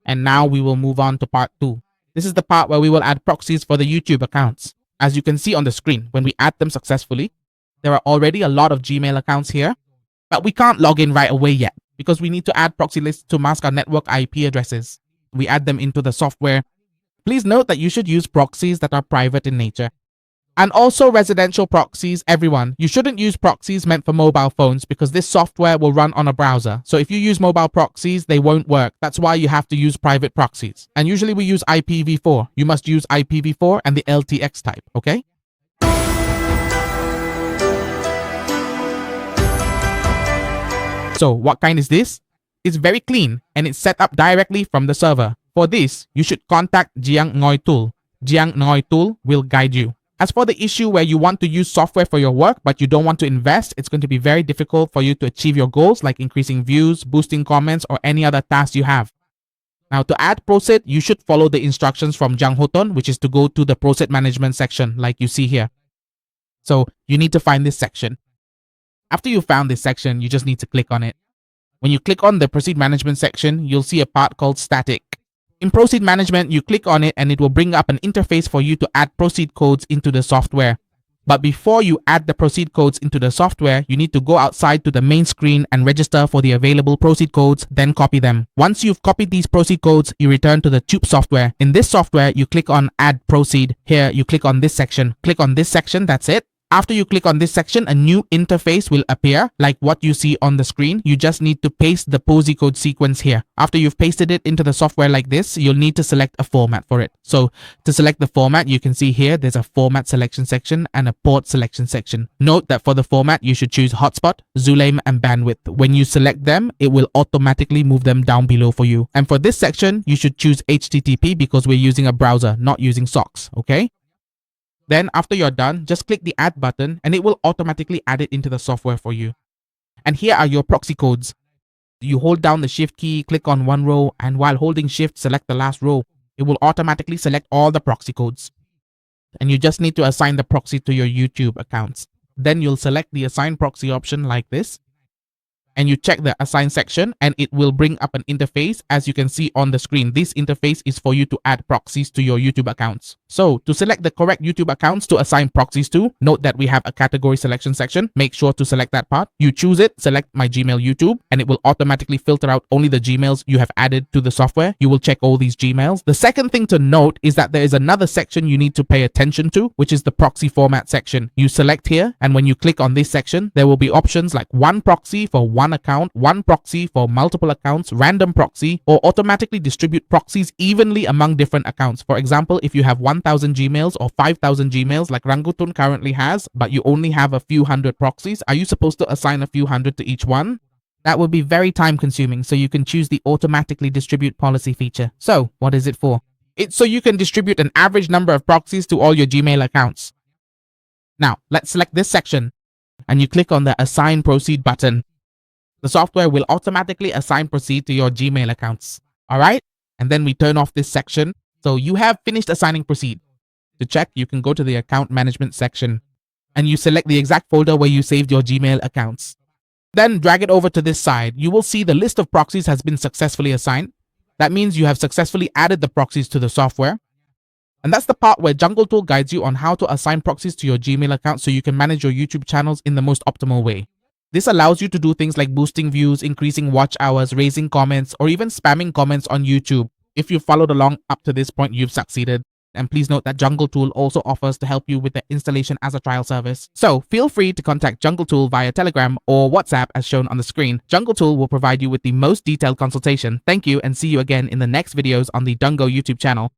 And now we will move on to part 2. This is the part where we will add proxies for the YouTube accounts. As you can see on the screen, when we add them successfully, there are already a lot of Gmail accounts here, but we can't log in right away yet because we need to add proxy lists to mask our network IP addresses. We add them into the software. Please note that you should use proxies that are private in nature. And also residential proxies, everyone. You shouldn't use proxies meant for mobile phones because this software will run on a browser. So if you use mobile proxies, they won't work. That's why you have to use private proxies. And usually we use IPv4. You must use IPv4 and the LTX type, okay? So what kind is this? It's very clean and it's set up directly from the server. For this, you should contact Jiang Ngoi Tool. Jiang Ngoi Tool will guide you. As for the issue where you want to use software for your work but you don't want to invest, it's going to be very difficult for you to achieve your goals like increasing views, boosting comments, or any other tasks you have. Now to add Prosit, you should follow the instructions from Jang Hoton, which is to go to the Prosit management section like you see here. So you need to find this section. After you found this section, you just need to click on it. When you click on the Proceed Management section, you'll see a part called Static. In Proceed Management, you click on it and it will bring up an interface for you to add proceed codes into the software. But before you add the proceed codes into the software, you need to go outside to the main screen and register for the available proceed codes, then copy them. Once you've copied these proceed codes, you return to the Tube software. In this software, you click on Add Proceed. Here, you click on this section. Click on this section, that's it. After you click on this section, a new interface will appear like what you see on the screen. You just need to paste the POSI code sequence here. After you've pasted it into the software like this, you'll need to select a format for it. So to select the format, you can see here, there's a format selection section and a port selection section. Note that for the format, you should choose hotspot, Zulame, and bandwidth. When you select them, it will automatically move them down below for you. And for this section, you should choose HTTP because we're using a browser, not using socks, okay? Then after you're done, just click the add button and it will automatically add it into the software for you. And here are your proxy codes. You hold down the shift key, click on one row, and while holding shift, select the last row. It will automatically select all the proxy codes. And you just need to assign the proxy to your YouTube accounts. Then you'll select the assign proxy option like this. And you check the assign section and it will bring up an interface. As you can see on the screen, this interface is for you to add proxies to your YouTube accounts. So to select the correct YouTube accounts to assign proxies to, note that we have a category selection section. Make sure to select that part. You choose it, select My Gmail YouTube, and it will automatically filter out only the Gmails you have added to the software. You will check all these Gmails. The second thing to note is that there is another section you need to pay attention to, which is the proxy format section. You select here, and when you click on this section, there will be options like one proxy for one account, one proxy for multiple accounts, random proxy, or automatically distribute proxies evenly among different accounts. For example, if you have 1,000 Gmails or 5,000 Gmails like Rangutun currently has, but you only have a few hundred proxies, are you supposed to assign a few hundred to each one? That would be very time consuming, so you can choose the automatically distribute policy feature. So what is it for? It's so you can distribute an average number of proxies to all your Gmail accounts. Now, let's select this section and you click on the assign proceed button. The software will automatically assign proceed to your Gmail accounts. All right? And then we turn off this section. So you have finished assigning proceed. To check, you can go to the account management section and you select the exact folder where you saved your Gmail accounts. Then drag it over to this side. You will see the list of proxies has been successfully assigned. That means you have successfully added the proxies to the software. And that's the part where Jungle Tool guides you on how to assign proxies to your Gmail account so you can manage your YouTube channels in the most optimal way. This allows you to do things like boosting views, increasing watch hours, raising comments, or even spamming comments on YouTube. If you followed along up to this point, you've succeeded. And please note that Jungle Tool also offers to help you with the installation as a trial service. So feel free to contact Jungle Tool via Telegram or WhatsApp as shown on the screen. Jungle Tool will provide you with the most detailed consultation. Thank you and see you again in the next videos on the Dungo YouTube channel.